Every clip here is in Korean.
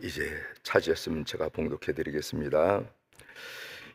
이제 차지했으면 제가 봉독해 드리겠습니다.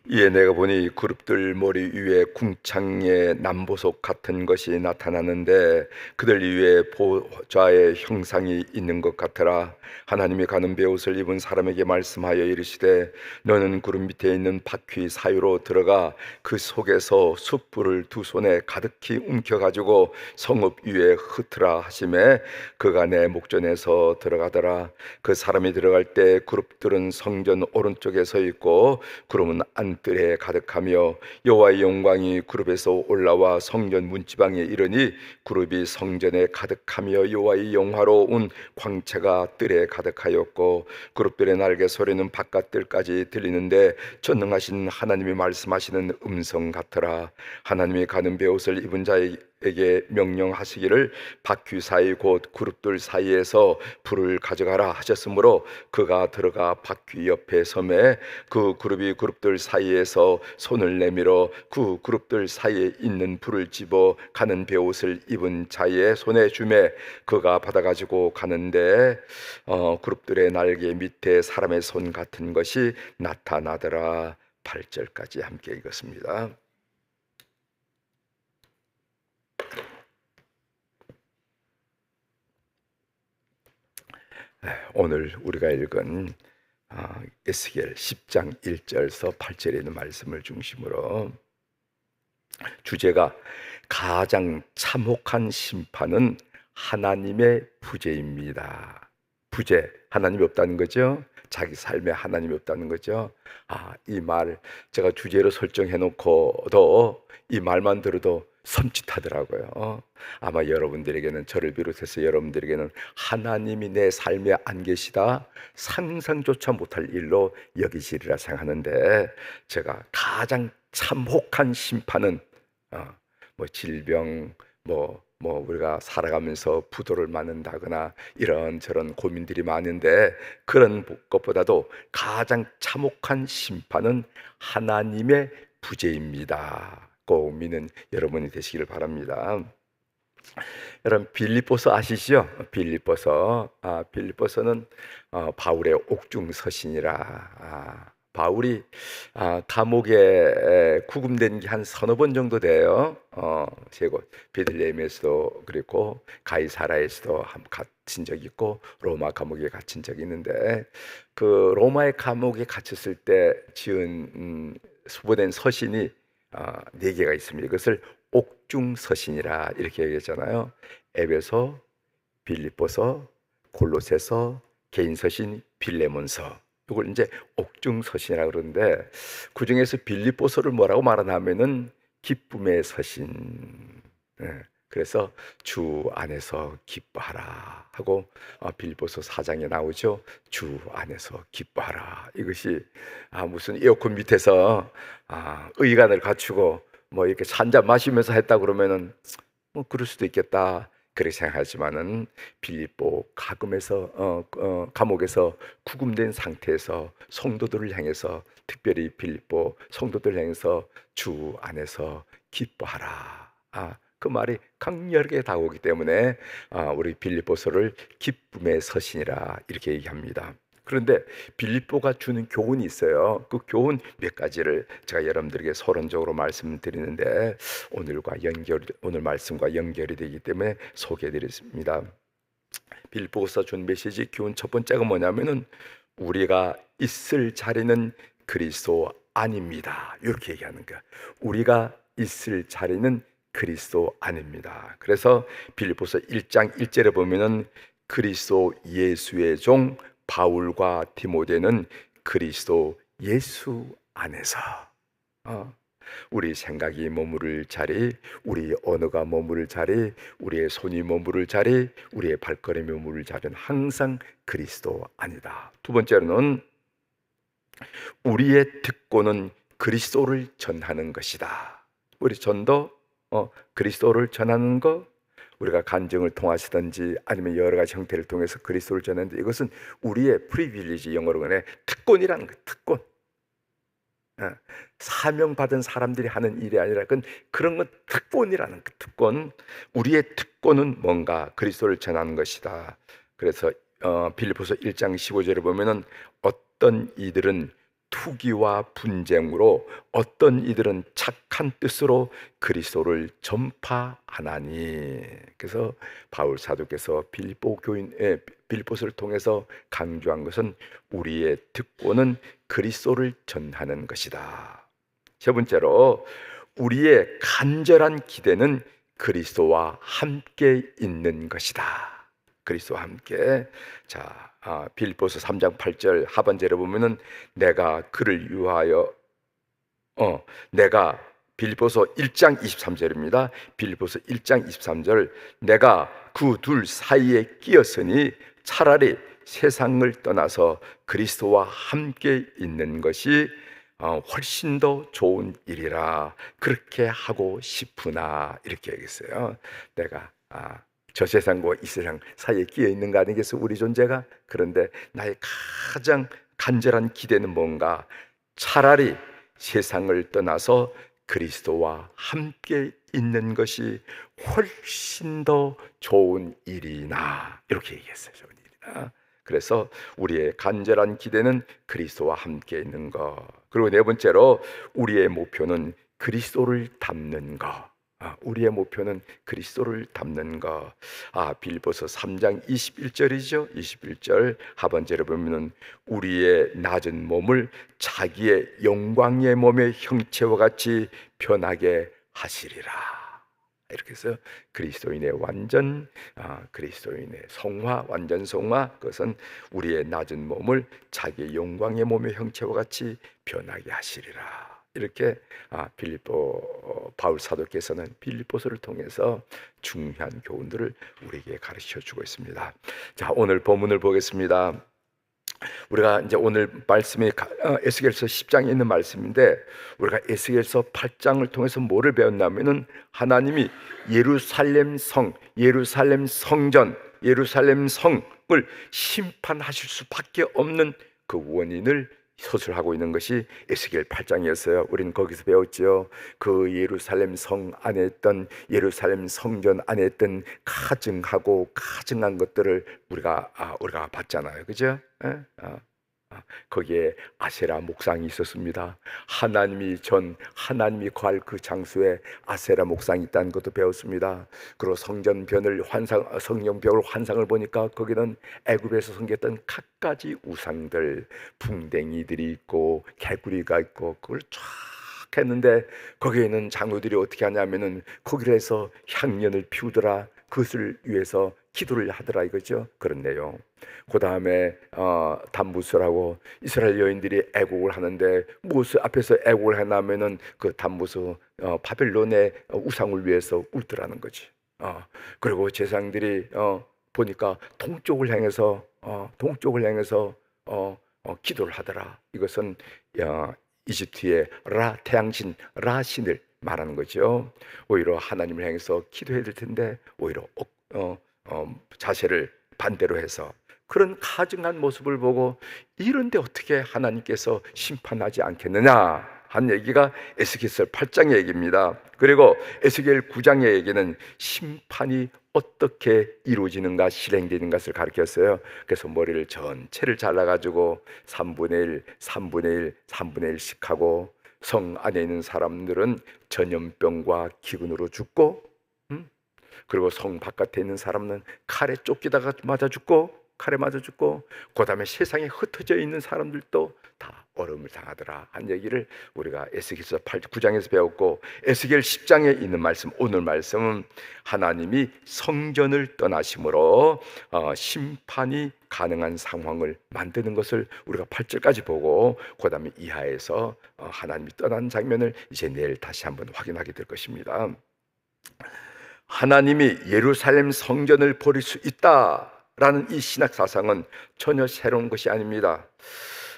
이에 내가 보니 그룹들 머리 위에 궁창의 남보석 같은 것이 나타나는데 그들 위에 보좌의 형상이 있는 것 같더라. 하나님이 가는 베옷을 입은 사람에게 말씀하여 이르시되 너는 구름 밑에 있는 바퀴 사이로 들어가 그 속에서 숯불을 두 손에 가득히 움켜가지고 성읍 위에 흩으라 하시매 그가 내 목전에서 들어가더라. 그 사람이 들어갈 때 그룹들은 성전 오른쪽에 서 있고 구름은 안뜰에 가득하며 여호와의 영광이 그룹에서 올라와 성전 문지방에 이르니 그룹이 성전에 가득하며 여호와의 영화로운 광채가 뜰에 가득하였고 그룹들의 날개 소리는 바깥뜰까지 들리는데 전능하신 하나님이 말씀하시는 음성 같더라. 하나님이 가는 베옷을 입은 자에게 명령하시기를 바퀴 사이 곧 그룹들 사이에서 불을 가져가라 하셨으므로 그가 들어가 바퀴 옆에 섬에 그 그룹이 그룹들 사이에서 손을 내밀어 그 그룹들 사이에 있는 불을 집어 가는 베옷을 입은 자의 손에 주매 그가 받아가지고 가는데 그룹들의 날개 밑에 사람의 손 같은 것이 나타나더라. 8절까지 함께 읽었습니다. 오늘 우리가 읽은 에스겔 10장 1절서 8절에 있는 말씀을 중심으로 주제가 가장 참혹한 심판은 하나님의 부재입니다. 부재, 하나님이 없다는 거죠. 자기 삶에 하나님이 없다는 거죠. 이 말 제가 주제로 설정해 놓고도 이 말만 들어도 섬찟하더라고요. 아마 여러분들에게는, 저를 비롯해서 여러분들에게는 하나님이 내 삶에 안 계시다 상상조차 못할 일로 여기시리라 생각하는데, 제가 가장 참혹한 심판은 질병, 우리가 살아가면서 부도를 맞는다거나 이런저런 고민들이 많은데, 그런 것보다도 가장 참혹한 심판은 하나님의 부재입니다. 꼭 믿는 여러분이 되시기를 바랍니다. 여러분, 빌립보서 아시죠? 빌립보서는 바울의 옥중 서신이라. 바울이 감옥에 구금된 게 한 서너 번 정도 돼요. 세 곳, 베들레헴에서도 그랬고 가이사라에서도 갇힌 적이 있고 로마 감옥에 갇힌 적이 있는데, 그 로마의 감옥에 갇혔을 때 지은 수보된 서신이 네 개가 있습니다. 이것을 옥중 서신이라 이렇게 얘기했잖아요. 에베소, 빌립보서, 골로새서, 개인서신, 빌레몬서. 이걸 이제 옥중 서신이라 그러는데, 그 중에서 빌립보서를 뭐라고 말하냐면은 기쁨의 서신. 그래서 주 안에서 기뻐하라 하고 빌립보서 4장에 나오죠. 주 안에서 기뻐하라. 이것이 무슨 에어컨 밑에서 의관을 갖추고 이렇게 한잔 마시면서 했다 그러면은 그럴 수도 있겠다 그렇게 생각하지만은, 빌립보 감옥에서 구금된 상태에서 성도들을 향해서, 특별히 빌립보 성도들을 향해서 주 안에서 기뻐하라. 그 말이 강렬하게 다가오기 때문에 우리 빌립보서를 기쁨의 서신이라 이렇게 얘기합니다. 그런데 빌립보가 주는 교훈이 있어요. 그 교훈 몇 가지를 제가 여러분들에게 서론적으로 말씀드리는데, 오늘 말씀과 연결이 되기 때문에 소개해드렸습니다. 빌립보서 준 메시지 교훈 첫 번째가 뭐냐면은, 우리가 있을 자리는 그리스도 아닙니다. 이렇게 얘기하는 거야. 우리가 있을 자리는 그리스도 아닙니다. 그래서 빌립보서 1장 1절에 보면은 그리스도 예수의 종 바울과 디모데는 그리스도 예수 안에서, 우리 생각이 머무를 자리, 우리 언어가 머무를 자리, 우리의 손이 머무를 자리, 우리의 발걸음이 머무를 자리는 항상 그리스도 안이다. 두 번째로는 우리의 특권은 그리스도를 전하는 것이다. 우리 전도 그리스도를 전하는 것, 우리가 간증을 통하시든지 아니면 여러 가지 형태를 통해서 그리스도를 전하는데, 이것은 우리의 프리빌리지, 영어로 그래 특권이라는 거예요. 특권. 사명받은 사람들이 하는 일이 아니라 그런 건 특권이라는 그 특권. 우리의 특권은 뭔가 그리스도를 전하는 것이다. 그래서 빌립보서 1장 15절에 보면은 어떤 이들은 투기와 분쟁으로, 어떤 이들은 착한 뜻으로 그리스도를 전파하나니. 그래서 바울 사도께서 빌립보서를 통해서 강조한 것은 우리의 특권은 그리스도를 전하는 것이다. 세 번째로, 우리의 간절한 기대는 그리스도와 함께 있는 것이다. 그리스도와 함께. 자, 빌립보서 3장 8절 하반절에 보면은 내가 그를 위하여 내가 빌립보서 1장 23절입니다. 빌립보서 1장 23절 내가 그 둘 사이에 끼었으니 차라리 세상을 떠나서 그리스도와 함께 있는 것이 훨씬 더 좋은 일이라 그렇게 하고 싶으나, 이렇게 얘기했어요. 내가 저 세상과 이 세상 사이에 끼어 있는 거 아니겠어, 우리 존재가? 그런데 나의 가장 간절한 기대는 뭔가? 차라리 세상을 떠나서 그리스도와 함께 있는 것이 훨씬 더 좋은 일이나, 이렇게 얘기했어요. 좋은 일이나. 그래서 우리의 간절한 기대는 그리스도와 함께 있는 것. 그리고 네 번째로, 우리의 목표는 그리스도를 닮는 것. 우리의 목표는 그리스도를 닮는 것. 빌립보서 3장 21절이죠. 21절 하반절에 보면은 우리의 낮은 몸을 자기의 영광의 몸의 형체와 같이 변하게 하시리라. 이렇게 해서 그리스도인의 완전, 그리스도인의 성화, 완전 성화, 그것은 우리의 낮은 몸을 자기의 영광의 몸의 형체와 같이 변하게 하시리라. 이렇게 바울 사도께서는 빌립보서를 통해서 중요한 교훈들을 우리에게 가르쳐 주고 있습니다. 자, 오늘 본문을 보겠습니다. 우리가 이제 오늘 말씀이 에스겔서 10장에 있는 말씀인데, 우리가 에스겔서 8장을 통해서 뭐를 배웠냐면은 하나님이 예루살렘 성전, 예루살렘 성을 심판하실 수밖에 없는 그 원인을 서술하고 있는 것이 에스겔 8장이었어요. 우리는 거기서 배웠죠. 그 예루살렘 성 안에 있던, 예루살렘 성전 안에 있던 가증한 것들을 우리가 봤잖아요. 그죠? 거기에 아세라 목상이 있었습니다. 하나님이 거할 그 장소에 아세라 목상이 있다는 것도 배웠습니다. 그리고 성령벽을 환상을 보니까 거기는 애굽에서 섬겼던 갖가지 우상들, 붕댕이들이 있고 개구리가 있고, 그걸 쫙 했는데 거기에 있는 장로들이 어떻게 하냐면은 거기를 해서 향년을 피우더라, 그것을 위해서 기도를 하더라, 이거죠. 그런 내용. 그 다음에 단무스라고 이스라엘 여인들이 애곡을 하는데, 무엇을 앞에서 애곡을 하냐면은 그 단무스 바벨론의 우상을 위해서 울더라는 거지. 그리고 제사장들이 보니까 동쪽을 향해서 기도를 하더라. 이것은 이집트의 태양신 라신을 말하는 거죠. 오히려 하나님을 향해서 기도해야 될 텐데 오히려 자세를 반대로 해서 그런 가증한 모습을 보고, 이런데 어떻게 하나님께서 심판하지 않겠느냐 한 얘기가 에스겔서 8장의 얘기입니다. 그리고 에스겔 9장의 얘기는 심판이 어떻게 이루어지는가, 실행되는 것을 가르쳤어요. 그래서 머리를 전체를 잘라가지고 3분의 1씩 하고, 성 안에 있는 사람들은 전염병과 기근으로 죽고, 그리고 성 바깥에 있는 사람은 칼에 맞아 죽고, 그 다음에 세상에 흩어져 있는 사람들도 다 어려움을 당하더라 한 얘기를 우리가 에스겔서 9장에서 배웠고, 에스겔 10장에 있는 말씀, 오늘 말씀은 하나님이 성전을 떠나심으로 심판이 가능한 상황을 만드는 것을 우리가 8절까지 보고, 그 다음에 이하에서 하나님이 떠난 장면을 이제 내일 다시 한번 확인하게 될 것입니다. 하나님이 예루살렘 성전을 버릴 수 있다라는 이 신학 사상은 전혀 새로운 것이 아닙니다.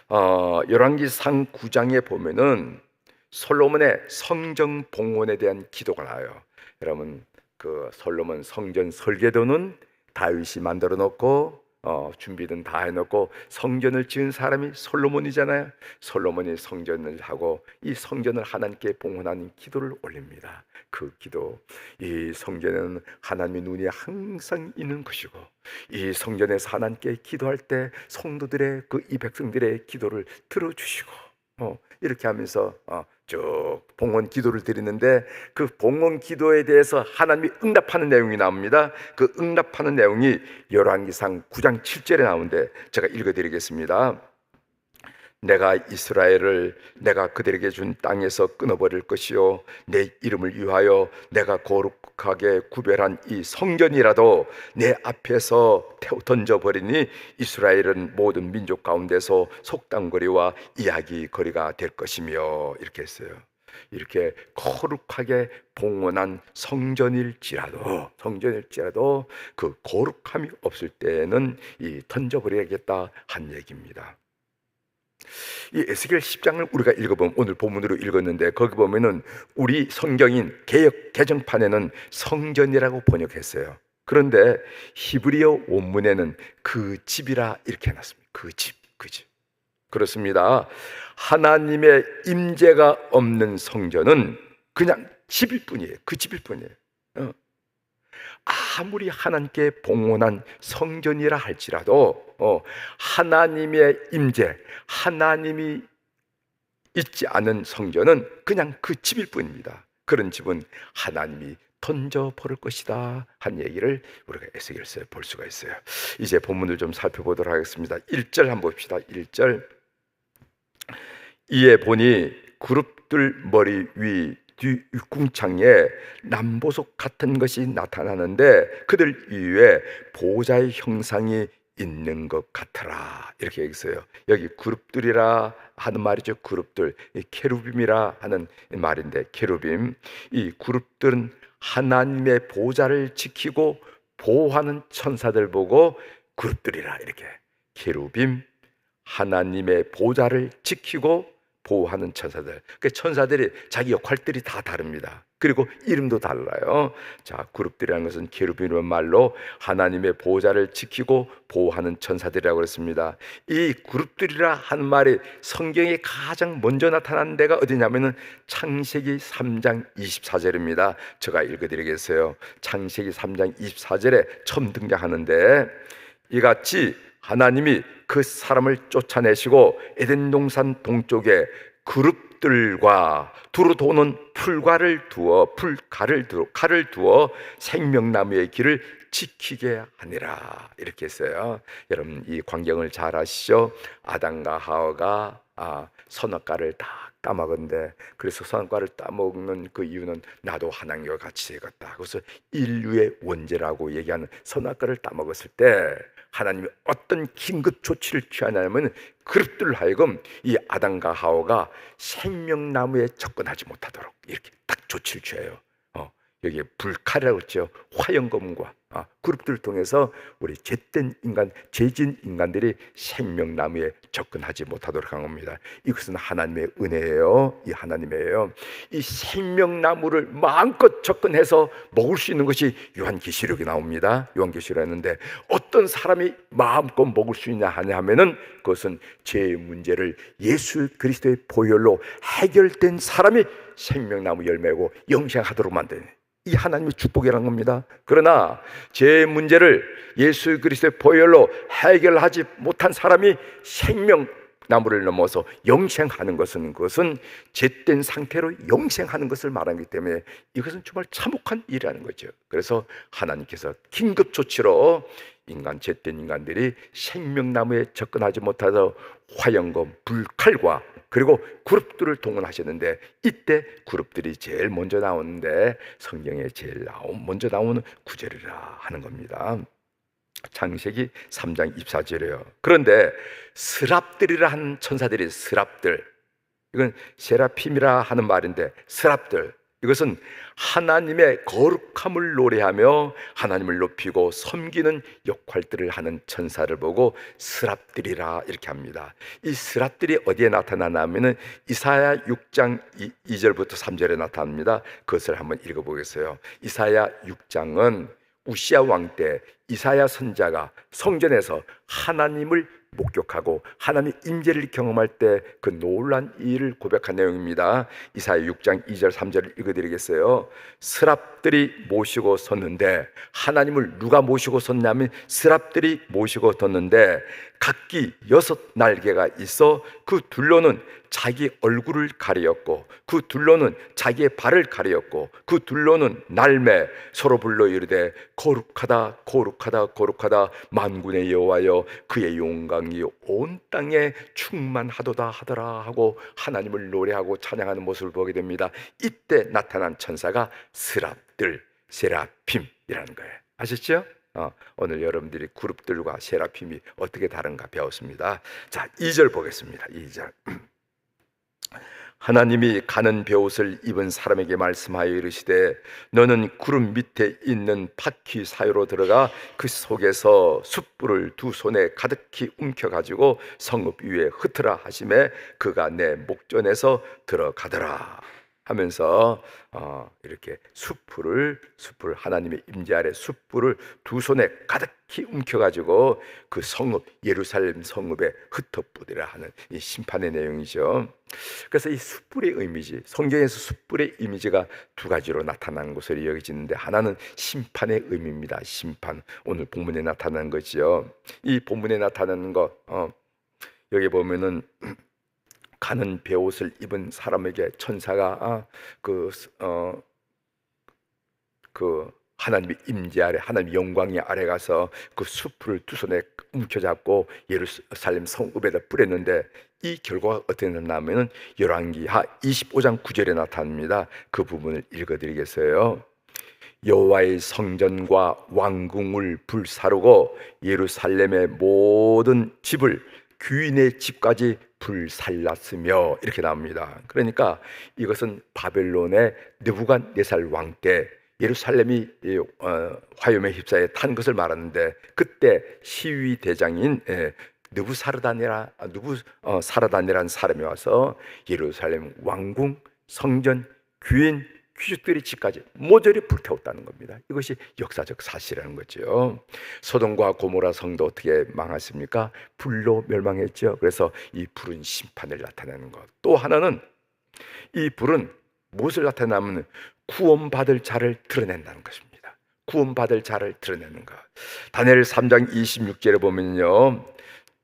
열왕기상 9장에 보면은 솔로몬의 성전 봉헌에 대한 기도가 나와요. 여러분, 그 솔로몬 성전 설계도는 다윗이 만들어 놓고, 준비는 다 해놓고 성전을 지은 사람이 솔로몬이잖아요. 솔로몬이 성전을 하고 이 성전을 하나님께 봉헌하는 기도를 올립니다. 그 기도, 이 성전에는 하나님의 눈이 항상 있는 것이고, 이 성전에서 하나님께 기도할 때 성도들의 이 백성들의 기도를 들어주시고, 이렇게 하면서 쭉 봉헌 기도를 드리는데, 그 봉헌 기도에 대해서 하나님이 응답하는 내용이 나옵니다. 그 응답하는 내용이 열왕기상 9장 7절에 나오는데 제가 읽어드리겠습니다. 내가 이스라엘을 내가 그들에게 준 땅에서 끊어버릴 것이요 내 이름을 위하여 내가 거룩하게 구별한 이 성전이라도 내 앞에서 던져버리니 이스라엘은 모든 민족 가운데서 속담거리와 이야기거리가 될 것이며, 이렇게 했어요. 이렇게 거룩하게 봉헌한 성전일지라도 그 거룩함이 없을 때는 이 던져버려야겠다 한 얘기입니다. 이 에스겔 10장을 우리가 읽어보면, 오늘 본문으로 읽었는데 거기 보면은 우리 성경인 개역 개정판에는 성전이라고 번역했어요. 그런데 히브리어 원문에는 그 집이라 이렇게 해놨습니다. 그 집. 그렇습니다. 하나님의 임재가 없는 성전은 그냥 집일 뿐이에요. 그 집일 뿐이에요. 아무리 하나님께 봉헌한 성전이라 할지라도 하나님의 임재, 하나님이 있지 않은 성전은 그냥 그 집일 뿐입니다. 그런 집은 하나님이 던져버릴 것이다 한 얘기를 우리가 에스겔서에 볼 수가 있어요. 이제 본문을 좀 살펴보도록 하겠습니다. 1절 한번 봅시다. 1절. 이에 보니 그룹들 머리 위 궁창에 남보석 같은 것이 나타나는데 그들 위에 보좌의 형상이 있는 것 같더라, 이렇게 얘기했어요. 여기 그룹들이라 하는 말이죠. 그룹들, 케루빔이라 하는 말인데, 케루빔, 이 그룹들은 하나님의 보좌를 지키고 보호하는 천사들 보고 그룹들이라, 이렇게. 케루빔, 하나님의 보좌를 지키고 보호하는 천사들. 그 천사들이 자기 역할들이 다 다릅니다. 그리고 이름도 달라요. 자, 그룹들이라는 것은 케루빔이라는 말로 하나님의 보호자를 지키고 보호하는 천사들이라고 그랬습니다. 이 그룹들이라 하는 말이 성경에 가장 먼저 나타난 데가 어디냐면은 창세기 3장 24절입니다. 제가 읽어드리겠어요. 창세기 3장 24절에 처음 등장하는데, 이같이 하나님이 그 사람을 쫓아내시고 에덴 동산 동쪽에 그룹들과 두루 도는 칼을 두어 생명나무의 길을 지키게 하니라, 이렇게 했어요. 여러분, 이 광경을 잘 아시죠? 아담과 하와가 선악과를 다 따먹은데, 그래서 선악과를 따먹는 그 이유는 나도 하나님과 같이 되겠다. 그래서 인류의 원죄라고 얘기하는 선악과를 따먹었을 때 하나님이 어떤 긴급 조치를 취하냐면, 그룹들을 하여금 이 아담과 하와가 생명나무에 접근하지 못하도록 이렇게 딱 조치를 취해요. 여기에 불칼이라고 했죠. 화영검과 그룹들을 통해서 우리 죄된 인간, 죄진 인간들이 생명나무에 접근하지 못하도록 한 겁니다. 이것은 하나님의 은혜예요. 이 하나님이에요. 이 생명나무를 마음껏 접근해서 먹을 수 있는 것이 요한계시록에 나옵니다. 요한계시록에 있는데, 어떤 사람이 마음껏 먹을 수 있냐 하면은 그것은 죄의 문제를 예수 그리스도의 보혈로 해결된 사람이 생명나무 열매고 영생하도록 만드는, 이 하나님의 축복이라는 겁니다. 그러나 제 문제를 예수 그리스도의 보혈로 해결하지 못한 사람이 생명나무를 넘어서 영생하는 것은, 그것은 죄된 상태로 영생하는 것을 말하기 때문에 이것은 정말 참혹한 일이라는 거죠. 그래서 하나님께서 긴급 조치로 죄된 인간들이 생명나무에 접근하지 못하서 화영검, 불칼과 그리고 그룹들을 동원하셨는데, 이때 그룹들이 제일 먼저 나오는데 성경에 제일 먼저 나오는 구절이라 하는 겁니다. 창세기 3장 24절이에요. 그런데 스랍들이라 하는 천사들이, 스랍들, 이건 세라핌이라 하는 말인데, 스랍들, 이것은 하나님의 거룩함을 노래하며 하나님을 높이고 섬기는 역할들을 하는 천사를 보고 스랍들이라 이렇게 합니다. 이 스랍들이 어디에 나타나냐면은 이사야 6장 2절부터 3절에 나타납니다. 그것을 한번 읽어보겠어요. 이사야 6장은 우시아 왕 때 이사야 선자가 성전에서 하나님을 목격하고 하나님의 임재를 경험할 때 그 놀란 일을 고백한 내용입니다. 이사야 6장 2절 3절을 읽어드리겠어요. 스랍들이 모시고 섰는데, 하나님을 누가 모시고 섰냐면 스랍들이 모시고 섰는데 각기 6날개가 있어 그 둘로는 자기 얼굴을 가리었고 그 둘로는 자기의 발을 가리었고 그 둘로는 날매 서로 불러 이르되 거룩하다 거룩하다 거룩하다 만군의 여호와여, 그의 영광이 온 땅에 충만하도다 하더라 하고 하나님을 노래하고 찬양하는 모습을 보게 됩니다. 이때 나타난 천사가 스랍들, 세라핌이라는 거예요. 아셨죠? 오늘 여러분들이 그룹들과 세라핌이 어떻게 다른가 배웠습니다. 자, 2절 보겠습니다. 2절. 하나님이 가는 베옷을 입은 사람에게 말씀하여 이르시되 너는 구름 밑에 있는 바퀴 사이로 들어가 그 속에서 숯불을 두 손에 가득히 움켜가지고 성읍 위에 흩으라 하시매 그가 내 목전에서 들어가더라 하면서 이렇게 숯불을 하나님의 임재 아래 숯불을 두 손에 가득히 움켜가지고 그 성읍 예루살렘 성읍에 흩어뿌리라 하는 이 심판의 내용이죠. 그래서 이 숯불의 이미지, 성경에서 숯불의 이미지가 두 가지로 나타나는 것으로 여겨지는데, 하나는 심판의 의미입니다. 심판, 오늘 본문에 나타나는 거지요. 이 본문에 나타나는 거 여기 보면은 가는 베옷을 입은 사람에게 천사가 하나님의 임재 아래, 하나님의 영광의 아래 가서 그 숯불을 두 손에 움켜잡고 예루살렘 성읍에다 뿌렸는데, 이 결과가 어떻게 나타나면 열왕기하 25장 9절에 나타납니다. 그 부분을 읽어드리겠어요. 여호와의 성전과 왕궁을 불사르고 예루살렘의 모든 집을 귀인의 집까지 불살랐으며, 이렇게 나옵니다. 그러니까 이것은 바벨론의 느부갓네살 왕 때 예루살렘이 화염에 휩싸여 탄 것을 말하는데, 그때 시위 대장인 느부사르단이라는 사람이 와서 예루살렘 왕궁, 성전, 귀인, 귀족들의 집까지 모조리 불태웠다는 겁니다. 이것이 역사적 사실이라는 거죠. 소돔과 고모라 성도 어떻게 망했습니까? 불로 멸망했죠. 그래서 이 불은 심판을 나타내는 것. 또 하나는 이 불은 무엇을 나타내냐면 구원받을 자를 드러낸다는 것입니다. 구원받을 자를 드러내는 것. 다니엘 3장 26절에 보면요,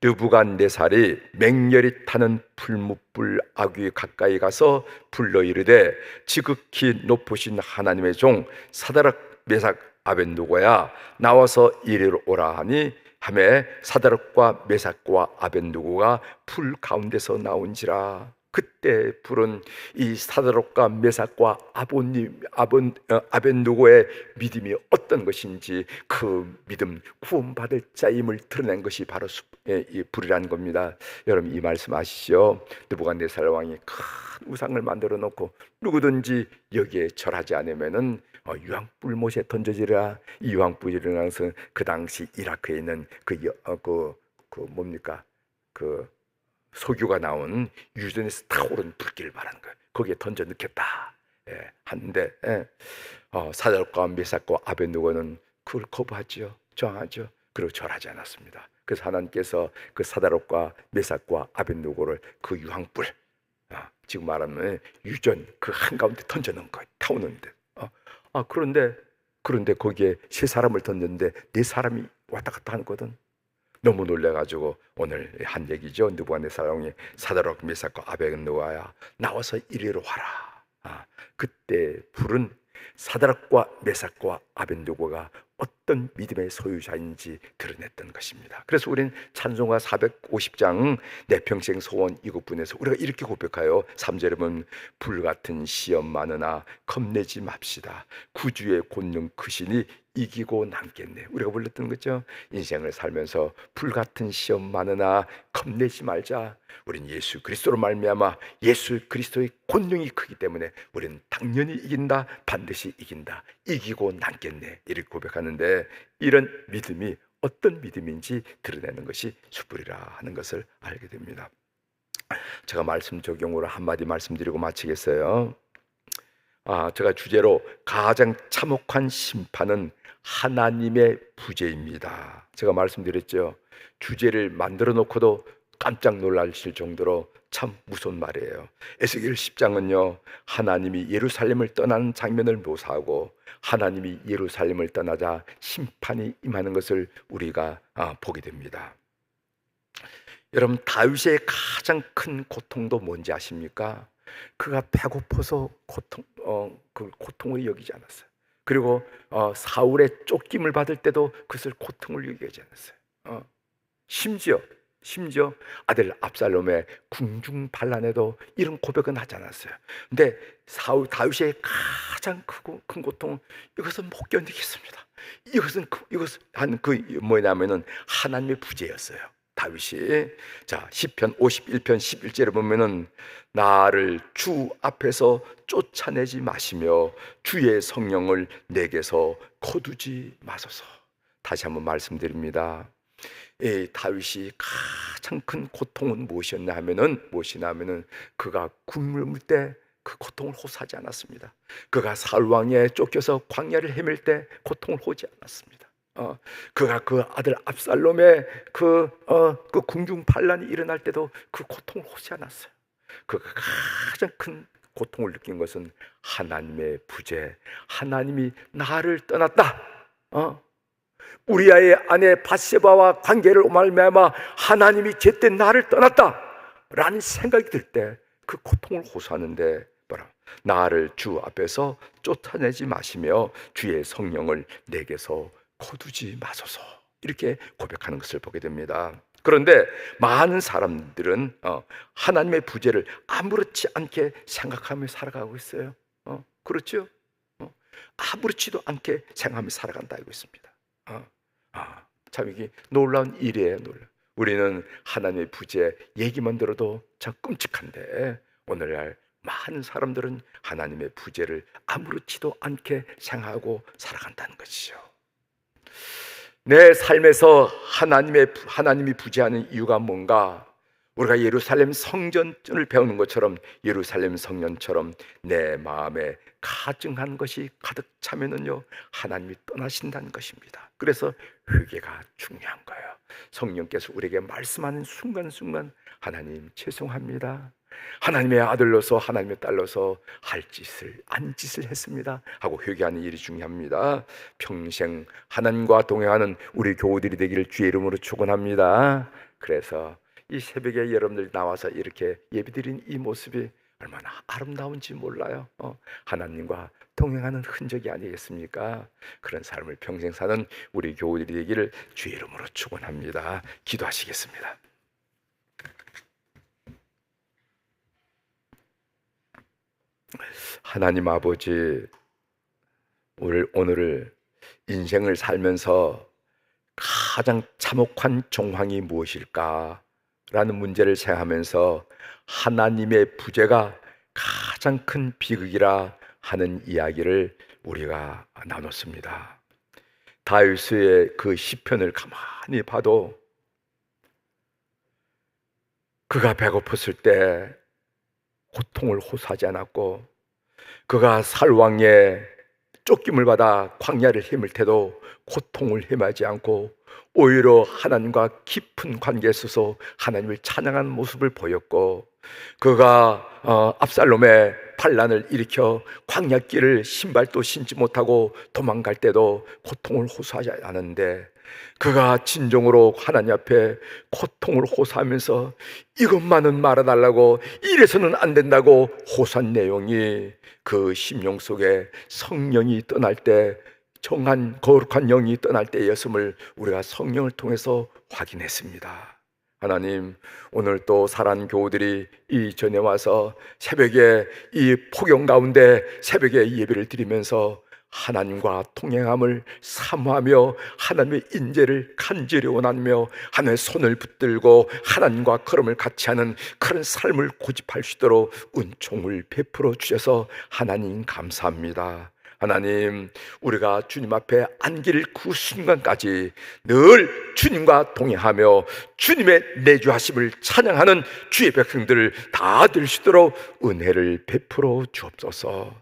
느부갓네살이 맹렬히 타는 풀무불 아귀 가까이 가서 불러 이르되 지극히 높으신 하나님의 종 사드락 메삭 아벤누고야 나와서 이리로 오라 하니 하매 사드락과 메삭과 아벤누고가 불 가운데서 나온지라. 그때 불은 이 사드락과 메삭과 아벤누고의 믿음이 어떤 것인지, 그 믿음, 구원받을 자임을 드러낸 것이 바로 이 불이라는 겁니다. 여러분, 이 말씀 아시죠? 느부갓네살 왕이 큰 우상을 만들어 놓고 누구든지 여기에 절하지 않으면은 유황불 못에 던져지라. 이 유황불이라는 것은 그 당시 이라크에 있는 소규가 나온 유전에서 타오른 불길을 말하는 거예요. 거기에 던져 넣겠다 하는데, 사드락과 메삭과 아벤누고는 그걸 거부하죠. 저항하죠. 그리고 절하지 않았습니다. 그래서 하나님께서 그 사드락과 메삭과 아벤누고를 그 유황불, 지금 말하면 유전 그 한가운데 던져 넣은 거예요. 타오는데. 그런데 거기에 세 사람을 던졌는데 네 사람이 왔다 갔다 하거든. 너무 놀래가지고 오늘 한 얘기죠. 느부갓네살 왕이 사드락 메삭과 아벤누고야 나와서 이리로 와라. 그때 불은 사드락과 메삭과 아벤누고가 어떤 믿음의 소유자인지 드러냈던 것입니다. 그래서 우리는 찬송가 450장 내 평생 소원 이곡분에서 우리가 이렇게 고백하여 3절에 보면 불같은 시험 많으나 겁내지 맙시다. 구주의 권능 크시니 이기고 남겠네. 우리가 불렀던 거죠. 인생을 살면서 불같은 시험 많으나 겁내지 말자. 우린 예수 그리스도로 말미암아 예수 그리스도의 권능이 크기 때문에 우리는 당연히 이긴다. 반드시 이긴다. 이기고 남겠네. 이렇게 고백하는데, 이런 믿음이 어떤 믿음인지 드러내는 것이 숯불이라 하는 것을 알게 됩니다. 제가 말씀 적용으로 한마디 말씀드리고 마치겠어요. 제가 주제로 가장 참혹한 심판은 하나님의 부재입니다. 제가 말씀드렸죠. 주제를 만들어 놓고도 깜짝 놀라실 정도로 참 무서운 말이에요. 에스겔 10장은요, 하나님이 예루살렘을 떠나는 장면을 묘사하고 하나님이 예루살렘을 떠나자 심판이 임하는 것을 우리가 보게 됩니다. 여러분, 다윗의 가장 큰 고통도 뭔지 아십니까? 그가 배고파서 그 고통을 여기지 않았어요. 그리고 사울의 쫓김을 받을 때도 그것을 고통을 여기지 않았어요. 심지어 아들 압살롬의 궁중 반란에도 이런 고백은 하지 않았어요. 근데 다윗의 가장 크고 큰 고통은 이것은 못 견디겠습니다. 이것은 뭐냐면은 하나님의 부재였어요. 다윗이. 자, 시편 51편 11절에 보면은 나를 주 앞에서 쫓아내지 마시며 주의 성령을 내게서 거두지 마소서. 다시 한번 말씀드립니다. 다윗이 가장 큰 고통은 무엇이었냐 하면은 그가 굶을 때 그 고통을 호소하지 않았습니다. 그가 사울 왕에 쫓겨서 광야를 헤맬 때 고통을 호소하지 않았습니다. 그가 그 아들 압살롬의 그 궁중 반란이 일어날 때도 그 고통을 호소하지 않았어요. 그가 가장 큰 고통을 느낀 것은 하나님의 부재, 하나님이 나를 떠났다. 우리아의 아내 밧세바와 관계를 말미암아 하나님이 제때 나를 떠났다라는 생각이 들 때 그 고통을 호소하는데 나를 주 앞에서 쫓아내지 마시며 주의 성령을 내게서 거두지 마소서, 이렇게 고백하는 것을 보게 됩니다. 그런데 많은 사람들은 하나님의 부재를 아무렇지 않게 생각하며 살아가고 있어요. 그렇죠? 아무렇지도 않게 생각하며 살아간다 알고 있습니다. 참 이게 놀라운 일이에요. 우리는 하나님의 부재 얘기만 들어도 참 끔찍한데 오늘날 많은 사람들은 하나님의 부재를 아무렇지도 않게 생각하고 살아간다는 것이죠. 내 삶에서 하나님이 부재하는 이유가 뭔가? 우리가 예루살렘 성전을 배우는 것처럼 예루살렘 성전처럼 내 마음에 가증한 것이 가득 차면은요, 하나님이 떠나신다는 것입니다. 그래서 회개가 중요한 거예요. 성령께서 우리에게 말씀하는 순간순간 하나님 죄송합니다, 하나님의 아들로서 하나님의 딸로서 안 짓을 했습니다 하고 회개하는 일이 중요합니다. 평생 하나님과 동행하는 우리 교우들이 되기를 주의 이름으로 축원합니다. 그래서 이 새벽에 여러분들 나와서 이렇게 예배드린 이 모습이 얼마나 아름다운지 몰라요. 하나님과 동행하는 흔적이 아니겠습니까? 그런 삶을 평생 사는 우리 교우들이 되기를 주의 이름으로 축원합니다. 기도하시겠습니다. 하나님 아버지, 오늘을 인생을 살면서 가장 참혹한 정황이 무엇일까? 라는 문제를 생각하면서 하나님의 부재가 가장 큰 비극이라 하는 이야기를 우리가 나눴습니다. 다윗의 그 시편을 가만히 봐도 그가 배고팠을 때 고통을 호소하지 않았고, 그가 살왕의 쫓김을 받아 광야를 헤맬 때도 고통을 헤매지 않고 오히려 하나님과 깊은 관계에 있어서 하나님을 찬양하는 모습을 보였고, 그가 압살롬의 반란을 일으켜 광야길을 신발도 신지 못하고 도망갈 때도 고통을 호소하지 않았는데, 그가 진정으로 하나님 앞에 고통을 호소하면서 이것만은 말아달라고, 이래서는 안 된다고 호소한 내용이 그 심령 속에 성령이 떠날 때, 정한 거룩한 영이 떠날 때였음을 우리가 성령을 통해서 확인했습니다. 하나님, 오늘 또 사랑하는 교우들이 이 전에 와서 새벽에 이 폭염 가운데 새벽에 예배를 드리면서 하나님과 동행함을 사모하며 하나님의 인재를 간절히 원하며 하나님의 손을 붙들고 하나님과 걸음을 같이 하는 그런 삶을 고집할 수 있도록 은총을 베풀어 주셔서 하나님 감사합니다. 하나님, 우리가 주님 앞에 안길 그 순간까지 늘 주님과 동행하며 주님의 내주하심을 찬양하는 주의 백성들 다 될 수 있도록 은혜를 베풀어 주옵소서.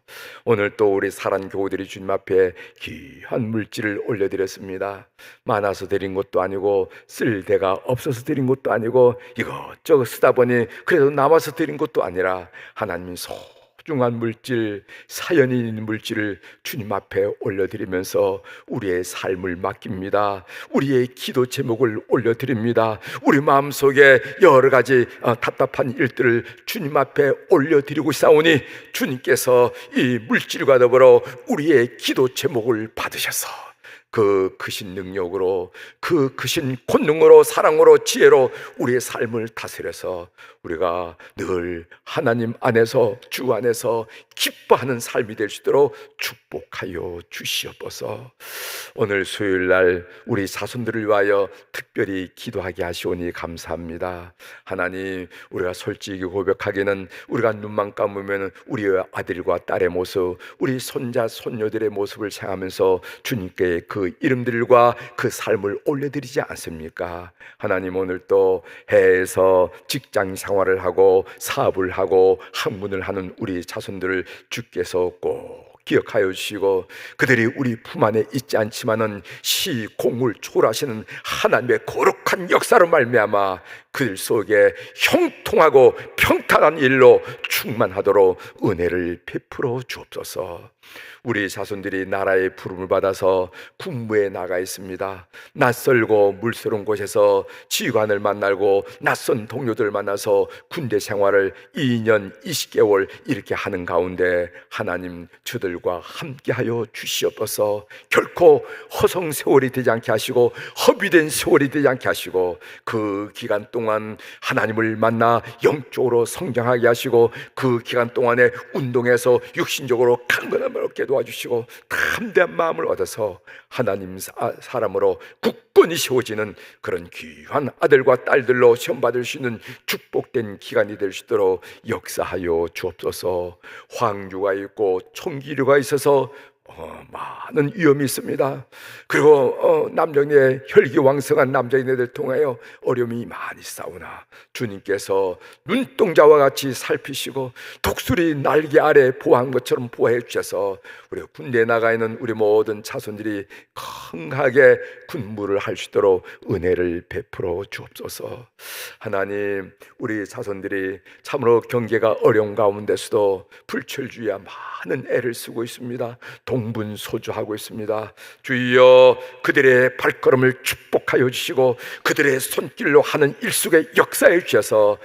오늘 또 우리 사랑 교우들이 주님 앞에 귀한 물질을 올려드렸습니다. 많아서 드린 것도 아니고 쓸 데가 없어서 드린 것도 아니고 이것저것 쓰다 보니 그래도 남아서 드린 것도 아니라 하나님 소중한 물질, 사연이 있는 물질을 주님 앞에 올려드리면서 우리의 삶을 맡깁니다. 우리의 기도 제목을 올려드립니다. 우리 마음속에 여러 가지 답답한 일들을 주님 앞에 올려드리고 싸우니 주님께서 이 물질과 더불어 우리의 기도 제목을 받으셔서 그 크신 능력으로, 그 크신 권능으로, 사랑으로, 지혜로 우리의 삶을 다스려서 우리가 늘 하나님 안에서, 주 안에서 기뻐하는 삶이 될 수 있도록 축복하여 주시옵소서. 오늘 수요일 날 우리 자손들을 위하여 특별히 기도하게 하시오니 감사합니다. 하나님, 우리가 솔직히 고백하기는 우리가 눈만 감으면 우리의 아들과 딸의 모습, 우리 손자, 손녀들의 모습을 생각하면서 주님께 그 이름들과 그 삶을 올려드리지 않습니까? 하나님, 오늘 또 해에서 직장 생활을 하고 사업을 하고 학문을 하는 우리 자손들을 주께서 꼭 기억하여 주시고 그들이 우리 품 안에 있지 않지만은 시공을 초월하시는 하나님의 거룩한 역사로 말미암아 그들 속에 형통하고 평탄한 일로 충만하도록 은혜를 베풀어 주옵소서. 우리 자손들이 나라의 부름을 받아서 군무에 나가 있습니다. 낯설고 물스러운 곳에서 지휘관을 만나고 낯선 동료들을 만나서 군대 생활을 2년 20개월 이렇게 하는 가운데 하나님, 주들과 함께하여 주시옵소서. 결코 허송 세월이 되지 않게 하시고 허비된 세월이 되지 않게 하시고 그 기간 동안 하나님을 만나 영적으로 성장하게 하시고 그 기간 동안에 운동해서 육신적으로 강건함을 얻게 도와주시고 담대한 마음을 얻어서 하나님 사람으로 굳건히 세워지는 그런 귀한 아들과 딸들로 시험받을 수 있는 축복된 기간이 될 수 있도록 역사하여 주옵소서. 황유가 있고 총기류가 있어서 많은 위험이 있습니다. 그리고 남정의 혈기왕성한 남자인들 통하여 어려움이 많이 싸우나 주님께서 눈동자와 같이 살피시고 독수리 날개 아래 보호한 것처럼 보호해 주셔서 우리 군대에 나가 있는 우리 모든 자손들이 강하게 군무를 할 수 있도록 은혜를 베풀어 주옵소서. 하나님, 우리 자손들이 참으로 경계가 어려운 가운데서도 불철주의와 많은 애를 쓰고 있습니다. 동분소주하고 있습니다. 주여, 그들의 발걸음을 축복하여 주시고 그들의 손길로 하는 일숙의 역사해 주셔서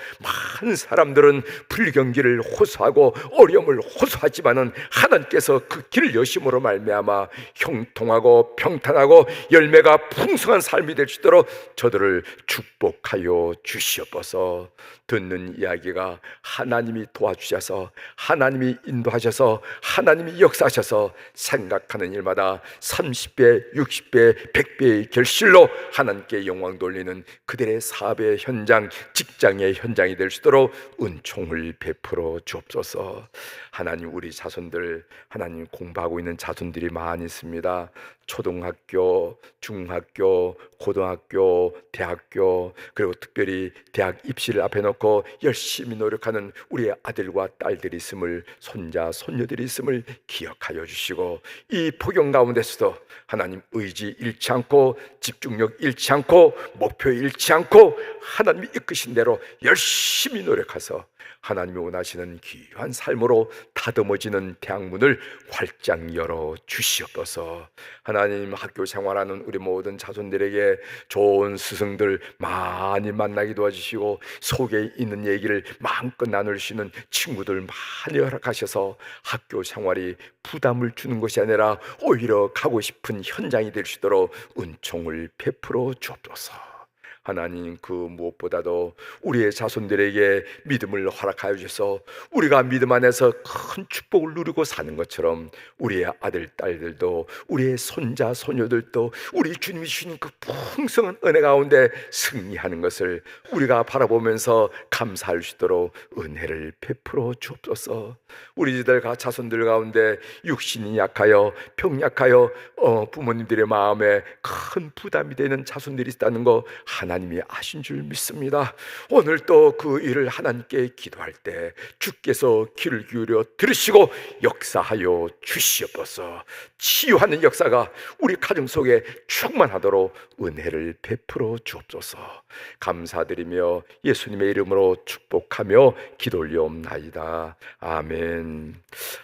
많은 사람들은 불경기를 호소하고 어려움을 호소하지만은 하나님께서 그 길을 여심으로 말미암아 형통하고 평탄하고 열매가 풍성한 삶이 될 수 있도록 저들을 축복하여 주시옵소서. 듣는 이야기가 하나님이 도와주셔서 하나님이 인도하셔서 하나님이 역사하셔서 생각하는 일마다 30배, 60배, 100배의 결실로 하나님께 영광 돌리는 그들의 사업의 현장, 직장의 현장이 될 수 있도록 은총을 베풀어 주옵소서. 하나님, 우리 자손들, 하나님 공부하고 있는 자손들이 많이 있습니다. 초등학교, 중학교, 고등학교, 대학교, 그리고 특별히 대학 입시를 앞에 놓고 열심히 노력하는 우리의 아들과 딸들이 있음을, 손자, 손녀들이 있음을 기억하여 주시고 이 폭염 가운데서도 하나님 의지 잃지 않고 집중력 잃지 않고 목표 잃지 않고 하나님이 이끄신 대로 열심히 노력해서 하나님이 원하시는 귀한 삶으로 다듬어지는 대학문을 활짝 열어 주시옵소서. 하나님, 학교 생활하는 우리 모든 자손들에게 좋은 스승들 많이 만나게 도와주시고 속에 있는 얘기를 마음껏 나눌 수 있는 친구들 많이 허락하셔서 학교 생활이 부담을 주는 것이 아니라 오히려 가고 싶은 현장이 될 수 있도록 은총을 베풀어 주옵소서. 하나님, 그 무엇보다도 우리의 자손들에게 믿음을 허락하여 주셔서 우리가 믿음 안에서 큰 축복을 누리고 사는 것처럼 우리의 아들, 딸들도, 우리의 손자, 소녀들도 우리 주님이 주신 그 풍성한 은혜 가운데 승리하는 것을 우리가 바라보면서 감사할 수 있도록 은혜를 베풀어 주옵소서. 우리들 자손들 가운데 육신이 약하여 병약하여 부모님들의 마음에 큰 부담이 되는 자손들이 있다는 거 하나님이 아신 줄 믿습니다. 오늘 또 그 일을 하나님께 기도할 때 주께서 귀를 기울여 들으시고 역사하여 주시옵소서. 치유하는 역사가 우리 가정 속에 충만하도록 은혜를 베풀어 주옵소서. 감사드리며 예수님의 이름으로 축복하며 기도 올리옵나이다. 아멘.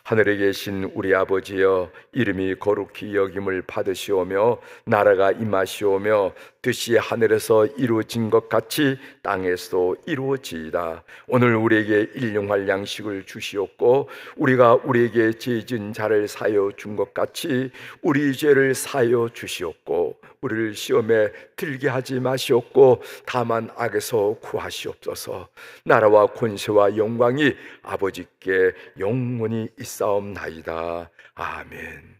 하늘에 계신 우리 아버지여, 이름이 거룩히 여김을 받으시오며 나라가 임하시오며 뜻이 하늘에서 이루어진 것 같이 땅에서도 이루어지이다. 오늘 우리에게 일용할 양식을 주시옵고 우리가 우리에게 죄 지은 자를 사하여 준 것 같이 우리 죄를 사하여 주시옵고 우리를 시험에 들게 하지 마시옵고 다만 악에서 구하시옵소서. 나라와 권세와 영광이 아버지께 영원히 있사옵나이다. 아멘.